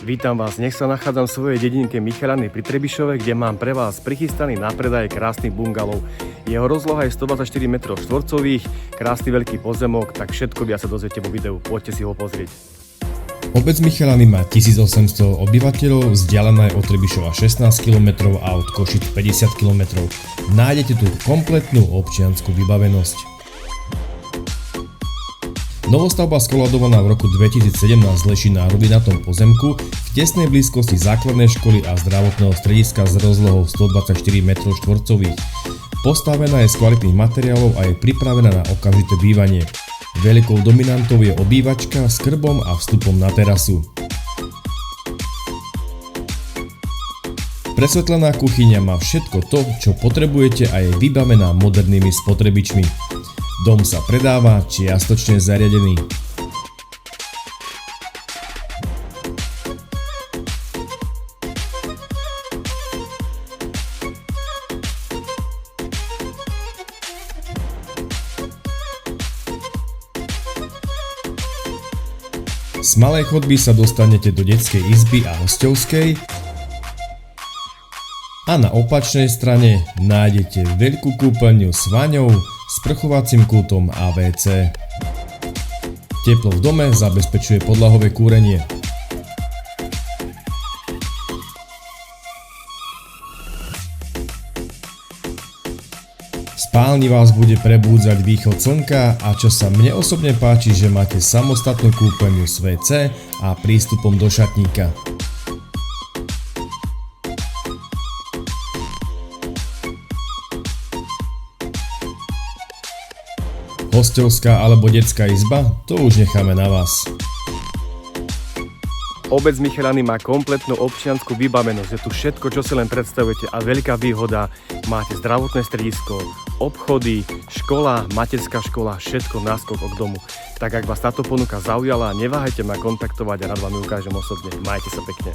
Vítam vás, nech sa nachádzam v svojej dedinke Michalany pri Trebišove, kde mám pre vás prichystaný na predaj krásny bungalov. Jeho rozloha je 124 m2, krásny veľký pozemok, tak všetko viac sa dozviete vo videu, poďte si ho pozrieť. Obec Michalany má 1800 obyvateľov, vzdialená je od Trebišova 16 km a od Košic 50 km. Nájdete tu kompletnú občiansku vybavenosť. Novostavba skoladovaná v roku 2017 leží na rodinatom pozemku v tesnej blízkosti základnej školy a zdravotného strediska s rozlohou 124 m2. Postavená je z kvalitných materiálov a je pripravená na okamžité bývanie. Veľkou dominantou je obývačka s krbom a vstupom na terasu. Presvetlená kuchyňa má všetko to, čo potrebujete a je vybavená modernými spotrebičmi. Dom sa predáva čiastočne zariadený. Z malej chodby sa dostanete do detskej izby a hosťovskej a na opačnej strane nájdete veľkú kúpeľňu s vaňou, sprchovacím kútom a WC. Teplo v dome zabezpečuje podlahové kúrenie. V spálni vás bude prebúdzať východ slnka a čo sa mne osobne páči, že máte samostatnú kúpeľňu s WC a prístupom do šatníka. Hosťovská alebo detská izba? To už necháme na vás. Obec Michalany má kompletnú občiansku vybavenosť, je tu všetko, čo si len predstavujete a veľká výhoda, máte zdravotné stredisko, obchody, škola, materská škola, všetko náskok k domu. Tak ak vás táto ponuka zaujala, neváhajte ma kontaktovať a rád vám ju ukážem osobne. Majte sa pekne.